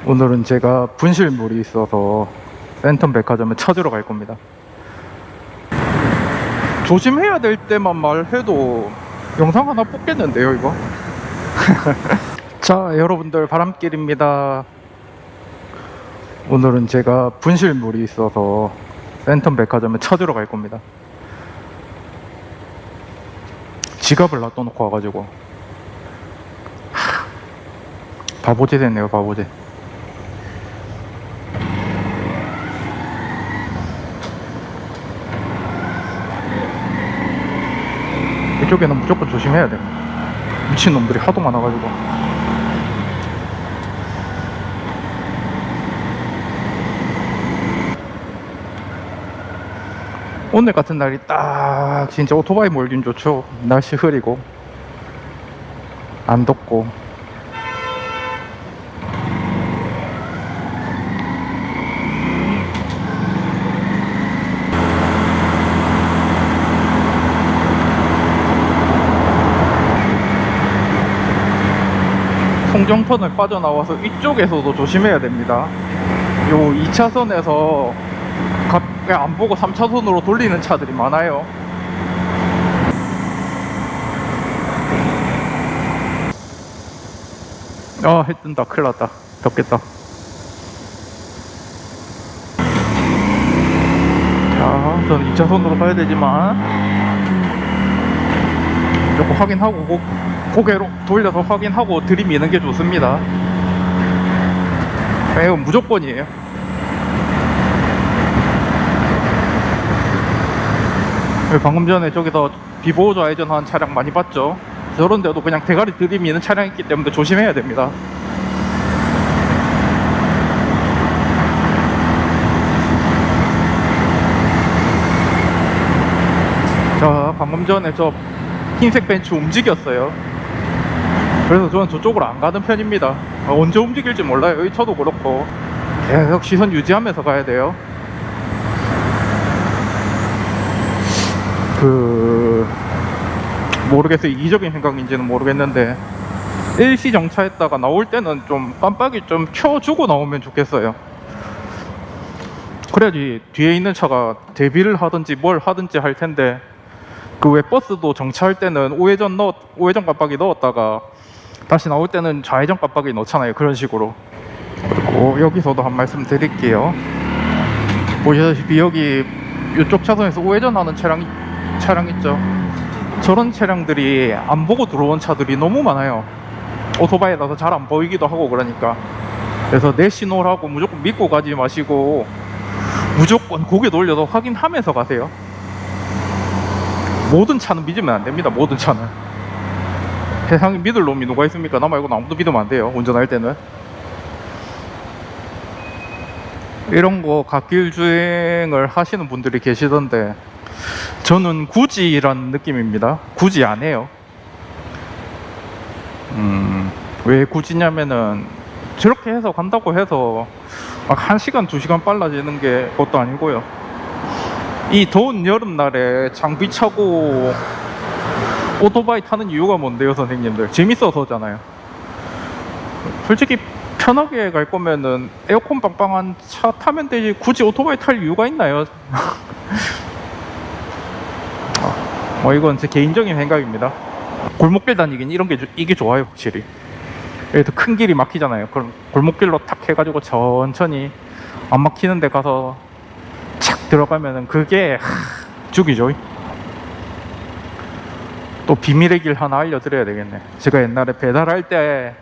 오늘은 제가 분실물이 있어서 팬텀 백화점에 찾으러 갈 겁니다. 조심해야 될 때만 말해도 영상 하나 뽑겠는데요, 이거? 자, 여러분들 바람길입니다. 오늘은 제가 분실물이 있어서 팬텀 백화점에 찾으러 갈 겁니다. 지갑을 놔둬놓고 와가지고 바보짓 했네요, 바보짓. 이쪽에는 무조건 조심해야 돼. 미친놈들이 하도 많아가지고. 오늘 같은 날이 딱 진짜 오토바이 몰긴 좋죠. 날씨 흐리고 안 덥고. 송정턴을 빠져나와서 이쪽에서도 조심해야 됩니다. 요 2차선에서 안 보고 3차선으로 돌리는 차들이 많아요. 아, 해 뜬다. 큰일 났다. 덥겠다. 자, 저는 2차선으로 가야 되지만 조금 확인하고 고개로 돌려서 확인하고 들이미는 게 좋습니다. 이건 무조건이에요. 방금 전에 저기서 비보호 좌회전 한 차량 많이 봤죠? 저런데도 그냥 대가리 들이미는 차량이 있기 때문에 조심해야 됩니다. 자, 방금 전에 저 흰색 벤츠 움직였어요. 그래서 저는 저쪽으로 안 가는 편입니다. 언제 움직일지 몰라요. 여기 저도 그렇고 계속 시선 유지하면서 가야 돼요. 모르겠어요. 이기적인 생각인지는 모르겠는데 일시 정차했다가 나올 때는 좀 깜빡이 좀 켜주고 나오면 좋겠어요. 그래야지 뒤에 있는 차가 대비를 하든지 뭘 하든지 할 텐데, 그 왜 버스도 정차할 때는 우회전 깜빡이 넣었다가 다시 나올 때는 좌회전 깜빡이 넣잖아요. 그런 식으로. 그리고 여기서도 한 말씀 드릴게요. 보시다시피 여기 이쪽 차선에서 우회전하는 차량 있죠? 저런 차량들이 안 보고 들어온 차들이 너무 많아요. 오토바이라서 잘 안 보이기도 하고. 그러니까 그래서 내 신호라고 무조건 믿고 가지 마시고 무조건 고개 돌려서 확인하면서 가세요. 모든 차는 믿으면 안 됩니다. 모든 차는. 세상에 믿을 놈이 누가 있습니까? 나 말고는 아무도 믿으면 안 돼요, 운전할 때는. 이런 거 갓길 주행을 하시는 분들이 계시던데 저는 굳이라는 느낌입니다. 굳이 안 해요. 왜 굳이냐면은 저렇게 해서 간다고 해서 막 1시간 2시간 빨라지는 게 그것도 아니고요. 이 더운 여름날에 장비 차고 오토바이 타는 이유가 뭔데요, 선생님들? 재밌어서잖아요. 솔직히 편하게 갈 거면은 에어컨 빵빵한 차 타면 되지, 굳이 오토바이 탈 이유가 있나요? 이건 제 개인적인 생각입니다. 골목길 다니긴 이게 좋아요, 확실히. 예를 큰 길이 막히잖아요. 그럼 골목길로 탁 해가지고 천천히 안 막히는 데 가서 착 들어가면은 그게 죽이죠. 또 비밀의 길 하나 알려드려야 되겠네. 제가 옛날에 배달할 때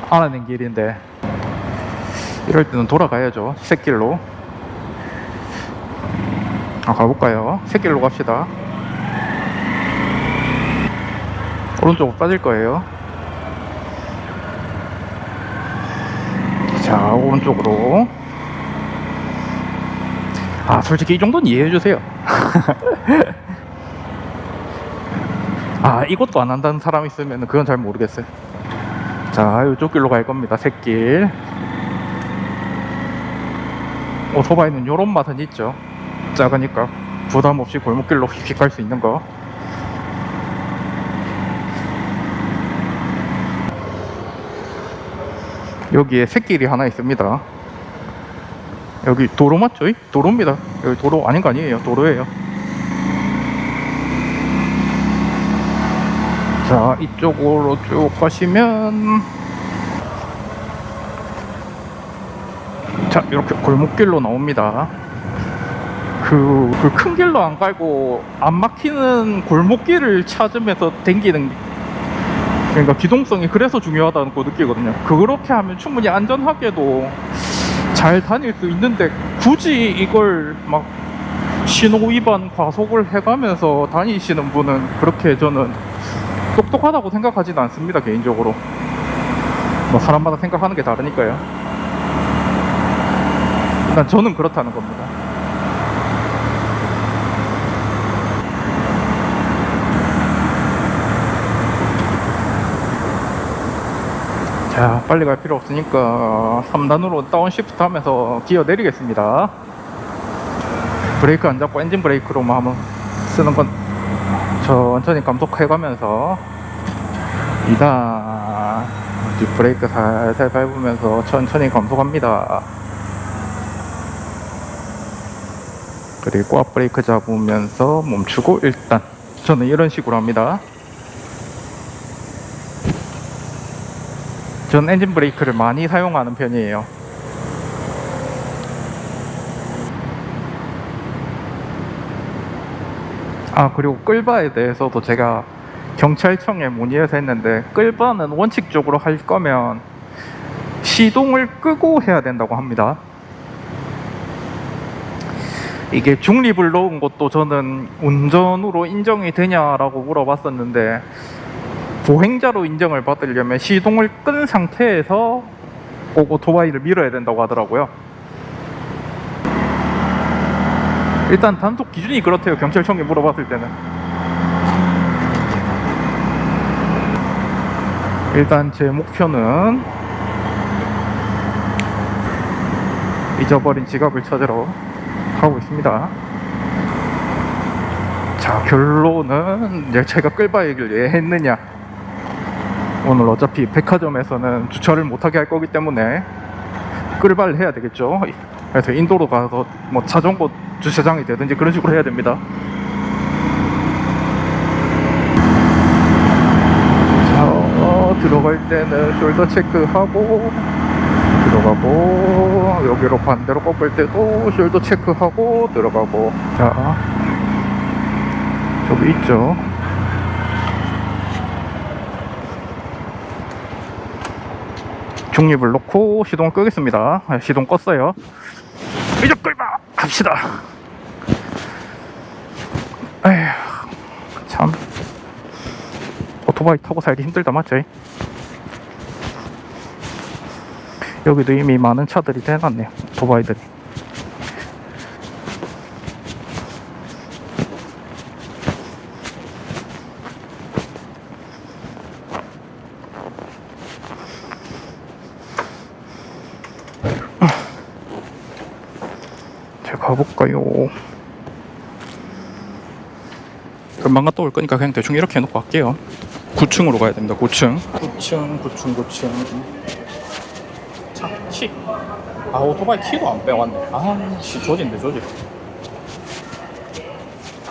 알아낸 길인데, 이럴 때는 돌아가야죠. 샛길로. 가볼까요? 샛길로 갑시다. 오른쪽으로 빠질 거예요. 자, 오른쪽으로. 솔직히 이 정도는 이해해주세요. 이것도 안 한다는 사람 있으면 그건 잘 모르겠어요. 자, 이쪽 길로 갈 겁니다. 샛길. 오토바이는 요런 맛은 있죠. 작으니까 부담 없이 골목길로 휙휙 갈 수 있는 거. 여기에 샛길이 하나 있습니다. 여기 도로 맞죠? 도로입니다. 여기 도로 아닌 거 아니에요. 도로예요. 자, 이쪽으로 쭉 가시면, 자, 이렇게 골목길로 나옵니다. 그 큰 길로 안 갈고 안 막히는 골목길을 찾으면서 댕기는, 그러니까 기동성이 그래서 중요하다는 거 느끼거든요. 그렇게 하면 충분히 안전하게도 잘 다닐 수 있는데, 굳이 이걸 막 신호 위반 과속을 해가면서 다니시는 분은 그렇게 저는 똑똑하다고 생각하지는 않습니다, 개인적으로. 뭐 사람마다 생각하는 게 다르니까요. 일단 저는 그렇다는 겁니다. 자, 빨리 갈 필요 없으니까 3단으로 다운시프트 하면서 기어 내리겠습니다. 브레이크 안 잡고 엔진 브레이크로만 한번 쓰는 건 천천히 감속해가면서 2단 브레이크 살살 밟으면서 천천히 감속합니다. 그리고 앞브레이크 잡으면서 멈추고 1단. 저는 이런 식으로 합니다. 전 엔진 브레이크를 많이 사용하는 편이에요. 아, 그리고 끌바에 대해서도 제가 경찰청에 문의해서 했는데, 끌바는 원칙적으로 할 거면 시동을 끄고 해야 된다고 합니다. 이게 중립을 넣은 것도 저는 운전으로 인정이 되냐라고 물어봤었는데, 보행자로 인정을 받으려면 시동을 끈 상태에서 꼭 오토바이를 밀어야 된다고 하더라고요. 일단 단속 기준이 그렇대요, 경찰청에 물어봤을 때는. 일단 제 목표는 잊어버린 지갑을 찾으러 가고 있습니다. 자, 결론은 제가 끌바이를 왜 했느냐. 오늘 어차피 백화점에서는 주차를 못하게 할 거기 때문에 끌바를 해야 되겠죠. 그래서 인도로 가서 뭐 자전거 주차장이 되든지 그런 식으로 해야 됩니다. 자, 들어갈 때는 숄더 체크하고 들어가고, 여기로 반대로 꺾을 때도 숄더 체크하고 들어가고. 자, 저기 있죠. 중립을 놓고 시동을 끄겠습니다. 시동 껐어요. 이제 끌바 갑시다. 에휴, 참 오토바이 타고 살기 힘들다, 맞지? 여기도 이미 많은 차들이 대놨네, 오토바이들이. 가볼까요? 금방 갔다 올 거니까 그냥 대충 이렇게 해놓고 갈게요. 9층으로 가야 됩니다. 9층. 9층. 자, 키. 아, 오토바이 키도 안 빼왔네. 아, 씨, 조진데, 조지.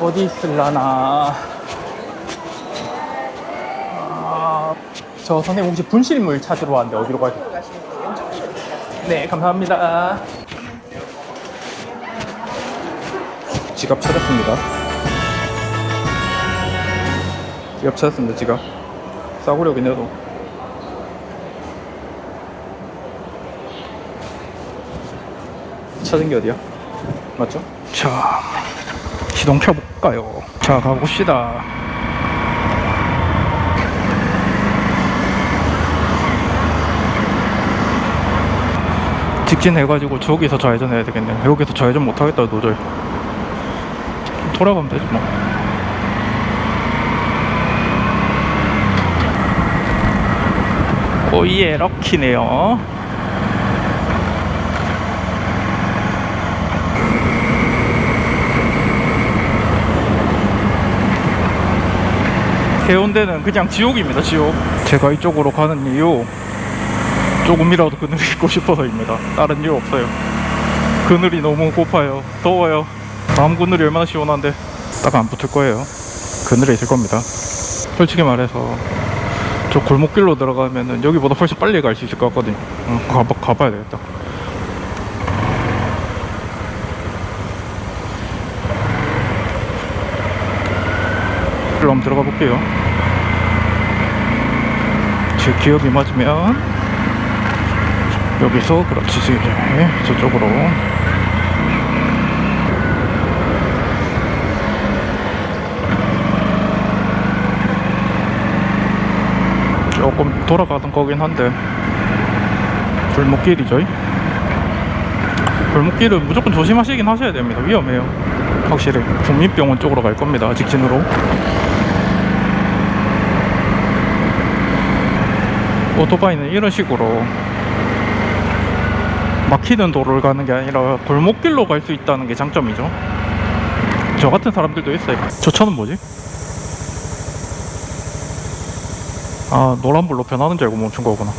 어디 있을라나. 아, 저 선생님 혹시 분실물 찾으러 왔는데 어디로 가야 돼요? 네, 감사합니다. 지갑 찾았습니다. 지갑. 싸구려 그녀도. 찾은 게 어디야? 맞죠? 자, 시동 켜볼까요? 자, 가봅시다. 직진해가지고 저기서 좌회전 해야 되겠네. 여기서 좌회전 못하겠다, 도저히. 돌아가면 되지 뭐. 오예, 럭키네요. 해운대는 그냥 지옥입니다, 지옥. 제가 이쪽으로 가는 이유, 조금이라도 그늘이 있고 싶어서입니다. 다른 이유 없어요. 그늘이 너무 고파요. 더워요. 다음 그늘이 얼마나 시원한데 딱 안 붙을 거예요. 그늘에 있을 겁니다. 솔직히 말해서 저 골목길로 들어가면은 여기보다 훨씬 빨리 갈 수 있을 것 같거든요. 가봐야 되겠다. 일로 한번 들어가 볼게요. 제 기억이 맞으면 여기서 그렇지 저쪽으로 조금 돌아가던 거긴 한데 골목길이죠. 골목길은 무조건 조심하시긴 하셔야 됩니다. 위험해요. 확실히 국민병원 쪽으로 갈 겁니다. 직진으로. 오토바이는 이런 식으로 막히는 도로를 가는 게 아니라 골목길로 갈 수 있다는 게 장점이죠. 저 같은 사람들도 있어요. 저 차는 뭐지? 아, 노란불로 변하는 줄 알고 멈춘 거구나.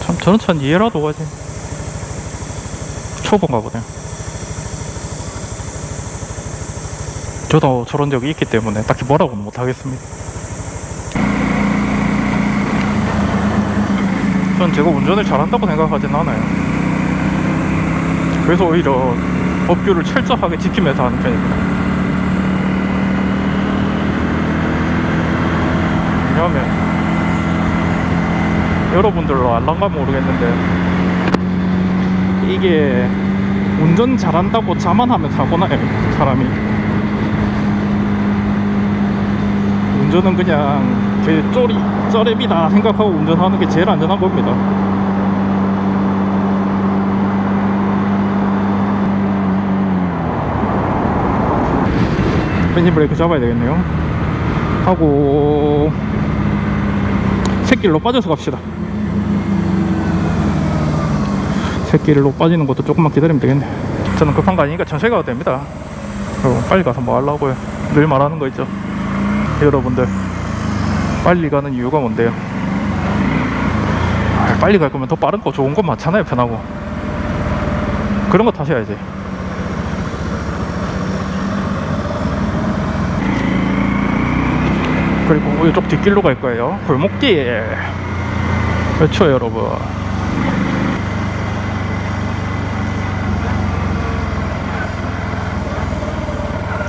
참, 저런 차는 이해라도 가지. 초보인가 보네요. 저도 저런 적이 있기 때문에 딱히 뭐라고는 못하겠습니다. 전 제가 운전을 잘한다고 생각하진 않아요. 그래서 오히려 법규를 철저하게 지키면서 하는 편입니다. 왜냐하면 여러분들로 알란가 모르겠는데 이게 운전 잘한다고 자만하면 사고 나요. 사람이 운전은 그냥 제 쪼렙이다 생각하고 운전하는 게 제일 안전한 겁니다. 펜시브레이크 잡아야 되겠네요. 하고 새길로 빠져서 갑시다. 새길로 빠지는 것도 조금만 기다리면 되겠네. 저는 급한 거 아니니까 천천히 가도 됩니다. 그리고 빨리 가서 뭐 하려고요. 늘 말하는 거 있죠. 여러분들 빨리 가는 이유가 뭔데요? 빨리 갈 거면 더 빠른 거 좋은 거 많잖아요. 편하고 그런 거 타셔야지. 그리고 이쪽 뒷길로 갈 거예요. 골목길. 그렇죠 여러분.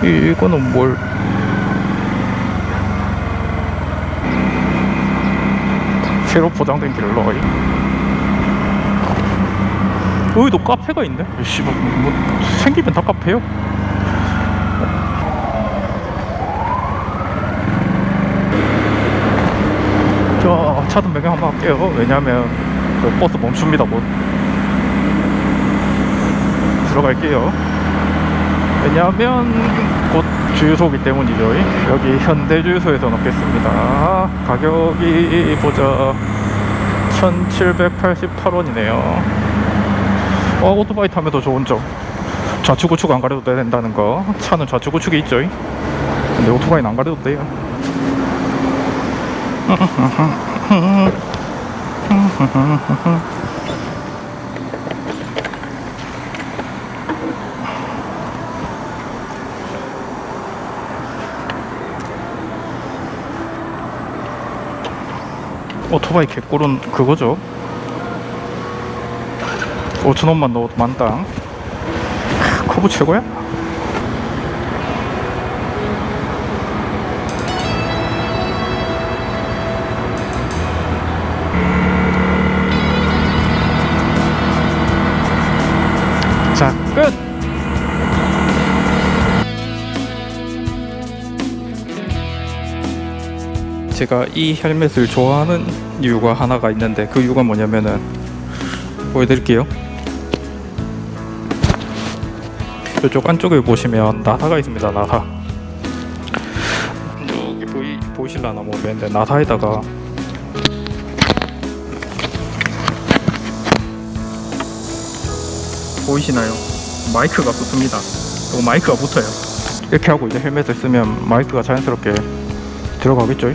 이거는 뭘 새로 포장된 길로. 여기도 카페가 있네. 씨발 뭐 생기면 다 카페요. 저 차등 배경 한번 할게요. 왜냐면 그 버스 멈춥니다. 곧 들어갈게요. 왜냐하면 곧 주유소이기 때문이죠. 여기 현대 주유소에서 넣겠습니다. 가격이 보자 1788원이네요 오토바이 타면 더 좋은 점, 좌측 우측 안 가려도 된다는 거. 차는 좌측 우측이 있죠. 근데 오토바이는 안 가려도 돼요. 오토바이 개꿀은 그거죠. 5,000원만 넣어도 만땅. 커브 최고야? 자, 끝! 제가 이 헬멧을 좋아하는 이유가 하나가 있는데 그 이유가 뭐냐면은 보여드릴게요. 이쪽 안쪽에 보시면 나사가 있습니다. 나사. 여기 보이실라나 모르겠는데 나사에다가 보이시나요? 마이크가 붙습니다. 그리고 마이크가 붙어요. 이렇게 하고 이제 헬멧을 쓰면 마이크가 자연스럽게 들어가겠죠.